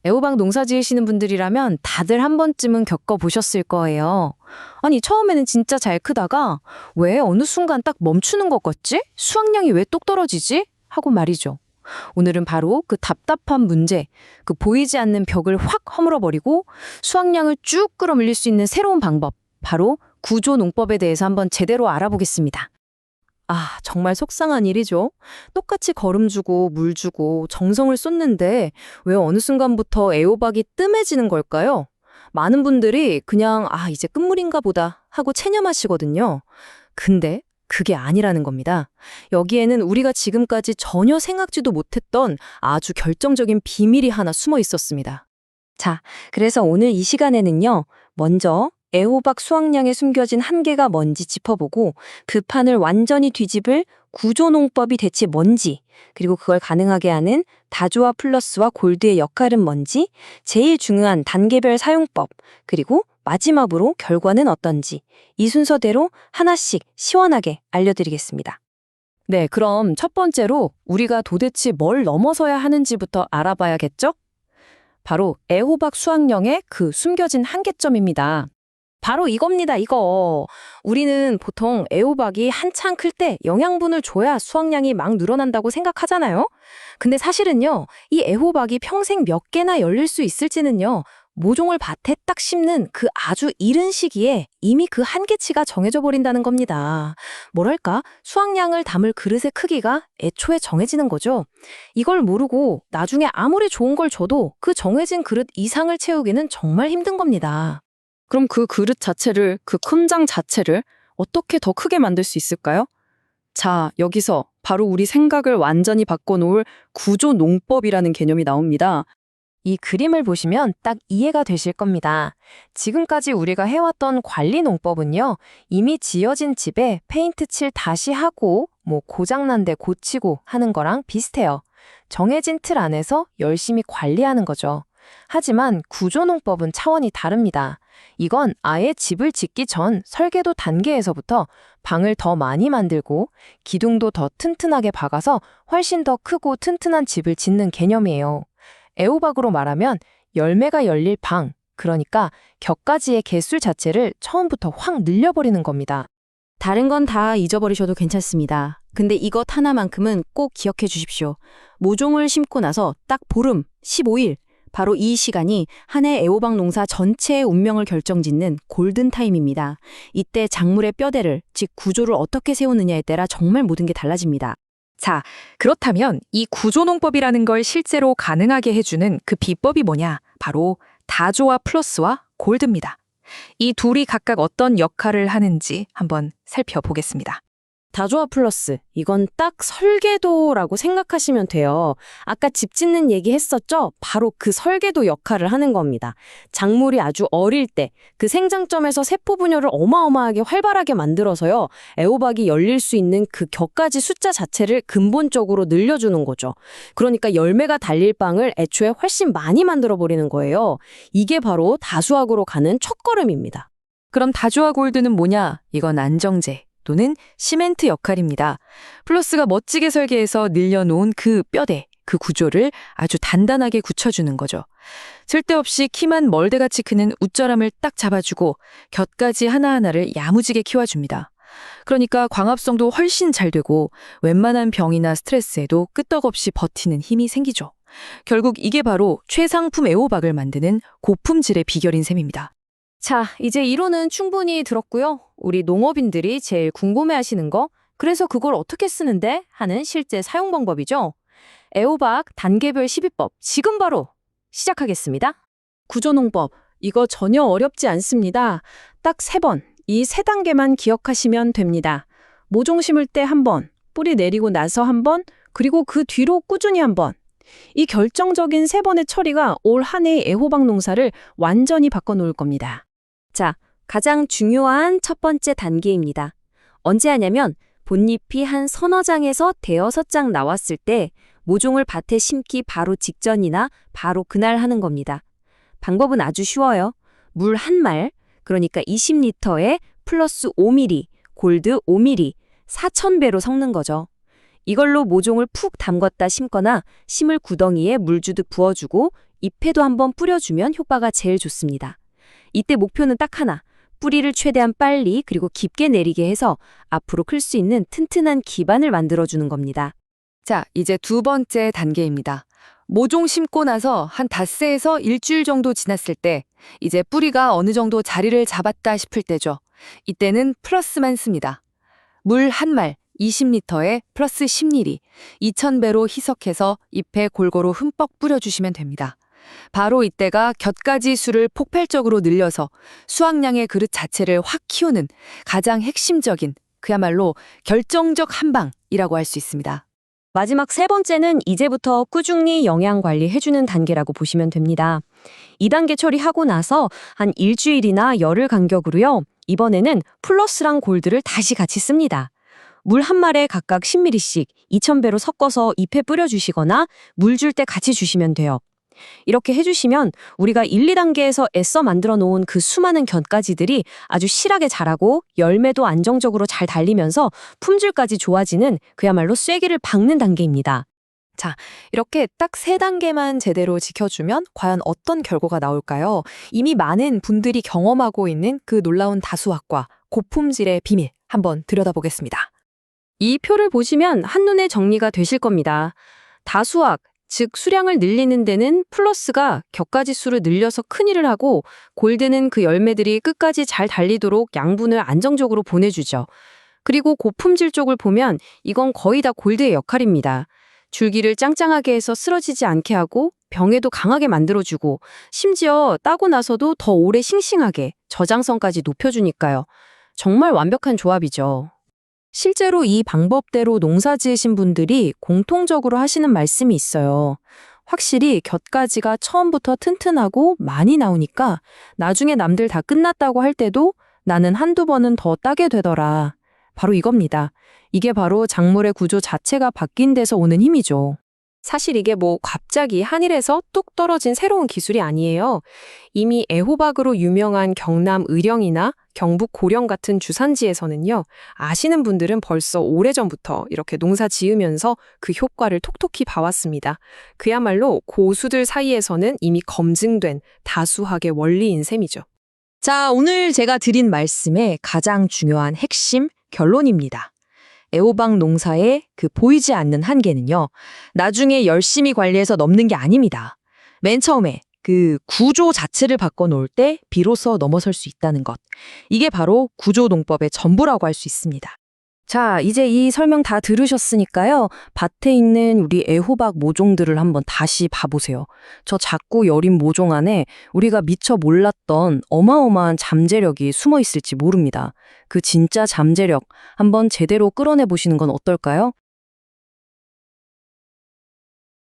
애호박 농사 지으시는 분들이라면 다들 한 번쯤은 겪어보셨을 거예요. 아니, 처음에는 진짜 잘 크다가 왜 어느 순간 딱 멈추는 것 같지? 수확량이 왜 똑 떨어지지? 하고 말이죠. 오늘은 바로 그 답답한 문제, 그 보이지 않는 벽을 확 허물어버리고 수확량을 쭉 끌어올릴 수 있는 새로운 방법, 바로 구조농법에 대해서 한번 제대로 알아보겠습니다. 아, 정말 속상한 일이죠. 똑같이 거름 주고 물 주고 정성을 쏟는데 왜 어느 순간부터 애호박이 뜸해지는 걸까요? 많은 분들이 그냥 이제 끝물인가 보다 하고 체념하시거든요. 근데 그게 아니라는 겁니다. 여기에는 우리가 지금까지 전혀 생각지도 못했던 아주 결정적인 비밀이 하나 숨어 있었습니다. 자, 그래서 오늘 이 시간에는요. 먼저 애호박 수확량에 숨겨진 한계가 뭔지 짚어보고 그 판을 완전히 뒤집을 구조농법이 대체 뭔지, 그리고 그걸 가능하게 하는 다조와 플러스와 골드의 역할은 뭔지, 제일 중요한 단계별 사용법, 그리고 마지막으로 결과는 어떤지 이 순서대로 하나씩 시원하게 알려드리겠습니다. 네, 그럼 첫 번째로 우리가 도대체 뭘 넘어서야 하는지부터 알아봐야겠죠? 바로 애호박 수확량의 그 숨겨진 한계점입니다. 바로 이겁니다, 이거. 우리는 보통 애호박이 한창 클 때 영양분을 줘야 수확량이 막 늘어난다고 생각하잖아요. 근데 사실은요, 이 애호박이 평생 몇 개나 열릴 수 있을지는요, 모종을 밭에 딱 심는 그 아주 이른 시기에 이미 그 한계치가 정해져 버린다는 겁니다. 뭐랄까, 수확량을 담을 그릇의 크기가 애초에 정해지는 거죠. 이걸 모르고 나중에 아무리 좋은 걸 줘도 그 정해진 그릇 이상을 채우기는 정말 힘든 겁니다. 그럼 그 그릇 자체를, 그 큰 장 자체를 어떻게 더 크게 만들 수 있을까요? 자, 여기서 바로 우리 생각을 완전히 바꿔놓을 구조농법이라는 개념이 나옵니다. 이 그림을 보시면 딱 이해가 되실 겁니다. 지금까지 우리가 해왔던 관리 농법은요, 이미 지어진 집에 페인트 칠 다시 하고, 고장난 데 고치고 하는 거랑 비슷해요. 정해진 틀 안에서 열심히 관리하는 거죠. 하지만 구조농법은 차원이 다릅니다. 이건 아예 집을 짓기 전 설계도 단계에서부터 방을 더 많이 만들고 기둥도 더 튼튼하게 박아서 훨씬 더 크고 튼튼한 집을 짓는 개념이에요. 애호박으로 말하면 열매가 열릴 방, 그러니까 격가지의 개수 자체를 처음부터 확 늘려버리는 겁니다. 다른 건 다 잊어버리셔도 괜찮습니다. 근데 이것 하나만큼은 꼭 기억해 주십시오. 모종을 심고 나서 딱 보름, 15일, 바로 이 시간이 한 해 애호박 농사 전체의 운명을 결정짓는 골든타임입니다. 이때 작물의 뼈대를, 즉 구조를 어떻게 세우느냐에 따라 정말 모든 게 달라집니다. 자, 그렇다면 이 구조농법이라는 걸 실제로 가능하게 해주는 그 비법이 뭐냐? 바로 다조와 플러스와 골드입니다. 이 둘이 각각 어떤 역할을 하는지 한번 살펴보겠습니다. 다조와 플러스, 이건 딱 설계도라고 생각하시면 돼요. 아까 집 짓는 얘기 했었죠? 바로 그 설계도 역할을 하는 겁니다. 작물이 아주 어릴 때 그 생장점에서 세포 분열을 어마어마하게 활발하게 만들어서요. 애호박이 열릴 수 있는 그 격가지 숫자 자체를 근본적으로 늘려주는 거죠. 그러니까 열매가 달릴 빵을 애초에 훨씬 많이 만들어버리는 거예요. 이게 바로 다수학으로 가는 첫걸음입니다. 그럼 다조와 골드는 뭐냐? 이건 안정제 또는 시멘트 역할입니다. 플러스가 멋지게 설계해서 늘려놓은 그 뼈대, 그 구조를 아주 단단하게 굳혀주는 거죠. 쓸데없이 키만 멀대같이 크는 웃자람을 딱 잡아주고 곁가지 하나하나를 야무지게 키워줍니다. 그러니까 광합성도 훨씬 잘 되고 웬만한 병이나 스트레스에도 끄떡없이 버티는 힘이 생기죠. 결국 이게 바로 최상품 애호박을 만드는 고품질의 비결인 셈입니다. 자, 이제 이론은 충분히 들었고요. 우리 농업인들이 제일 궁금해하시는 거, 그래서 그걸 어떻게 쓰는데? 하는 실제 사용 방법이죠. 애호박 단계별 시비법, 지금 바로 시작하겠습니다. 구조농법, 이거 전혀 어렵지 않습니다. 딱 3번, 이 3단계만 기억하시면 됩니다. 모종 심을 때 1번, 뿌리 내리고 나서 1번, 그리고 그 뒤로 꾸준히 1번. 이 결정적인 3번의 처리가 올 한 해의 애호박 농사를 완전히 바꿔놓을 겁니다. 자, 가장 중요한 첫 번째 단계입니다. 언제 하냐면 본잎이 한 서너 장에서 대여섯 장 나왔을 때 모종을 밭에 심기 바로 직전이나 바로 그날 하는 겁니다. 방법은 아주 쉬워요. 물 한 말, 그러니까 20리터에 플러스 5ml, 골드 5ml, 4,000배로 섞는 거죠. 이걸로 모종을 푹 담궜다 심거나 심을 구덩이에 물 주듯 부어주고 잎에도 한번 뿌려주면 효과가 제일 좋습니다. 이때 목표는 딱 하나. 뿌리를 최대한 빨리 그리고 깊게 내리게 해서 앞으로 클 수 있는 튼튼한 기반을 만들어주는 겁니다. 자, 이제 두 번째 단계입니다. 모종 심고 나서 한 닷새에서 일주일 정도 지났을 때 이제 뿌리가 어느 정도 자리를 잡았다 싶을 때죠. 이때는 플러스만 씁니다. 물 한 말 20리터에 플러스 10ml, 2000배로 희석해서 잎에 골고루 흠뻑 뿌려주시면 됩니다. 바로 이때가 곁가지 수를 폭발적으로 늘려서 수확량의 그릇 자체를 확 키우는 가장 핵심적인, 그야말로 결정적 한방이라고 할 수 있습니다. 마지막 세 번째는 이제부터 꾸준히 영양 관리해주는 단계라고 보시면 됩니다. 2단계 처리하고 나서 한 일주일이나 열흘 간격으로요. 이번에는 플러스랑 골드를 다시 같이 씁니다. 물 한 말에 각각 10ml씩 2000배로 섞어서 잎에 뿌려주시거나 물 줄 때 같이 주시면 돼요. 이렇게 해주시면 우리가 1, 2단계에서 애써 만들어 놓은 그 수많은 곁가지들이 아주 실하게 자라고 열매도 안정적으로 잘 달리면서 품질까지 좋아지는 그야말로 쐐기를 박는 단계입니다. 이렇게 딱 세 단계만 제대로 지켜주면 과연 어떤 결과가 나올까요? 이미 많은 분들이 경험하고 있는 그 놀라운 다수학과 고품질의 비밀 한번 들여다보겠습니다. 이 표를 보시면 한눈에 정리가 되실 겁니다. 다수학, 즉 수량을 늘리는 데는 플러스가 격가지 수를 늘려서 큰일을 하고 골드는 그 열매들이 끝까지 잘 달리도록 양분을 안정적으로 보내주죠. 그리고 고품질 쪽을 보면 이건 거의 다 골드의 역할입니다. 줄기를 짱짱하게 해서 쓰러지지 않게 하고 병에도 강하게 만들어주고 심지어 따고 나서도 더 오래 싱싱하게 저장성까지 높여주니까요. 정말 완벽한 조합이죠. 실제로 이 방법대로 농사 지으신 분들이 공통적으로 하시는 말씀이 있어요. 확실히 곁가지가 처음부터 튼튼하고 많이 나오니까 나중에 남들 다 끝났다고 할 때도 나는 한두 번은 더 따게 되더라. 바로 이겁니다. 이게 바로 작물의 구조 자체가 바뀐 데서 오는 힘이죠. 사실 이게 갑자기 하늘에서 뚝 떨어진 새로운 기술이 아니에요. 이미 애호박으로 유명한 경남 의령이나 경북 고령 같은 주산지에서는요. 아시는 분들은 벌써 오래전부터 이렇게 농사 지으면서 그 효과를 톡톡히 봐왔습니다. 그야말로 고수들 사이에서는 이미 검증된 다수학의 원리인 셈이죠. 자, 오늘 제가 드린 말씀의 가장 중요한 핵심 결론입니다. 애호박 농사의 그 보이지 않는 한계는요, 나중에 열심히 관리해서 넘는 게 아닙니다. 맨 처음에 그 구조 자체를 바꿔놓을 때 비로소 넘어설 수 있다는 것. 이게 바로 구조농법의 전부라고 할 수 있습니다. 자, 이제 이 설명 다 들으셨으니까요. 밭에 있는 우리 애호박 모종들을 한번 다시 봐보세요. 저 작고 여린 모종 안에 우리가 미처 몰랐던 어마어마한 잠재력이 숨어 있을지 모릅니다. 그 진짜 잠재력 한번 제대로 끌어내 보시는 건 어떨까요?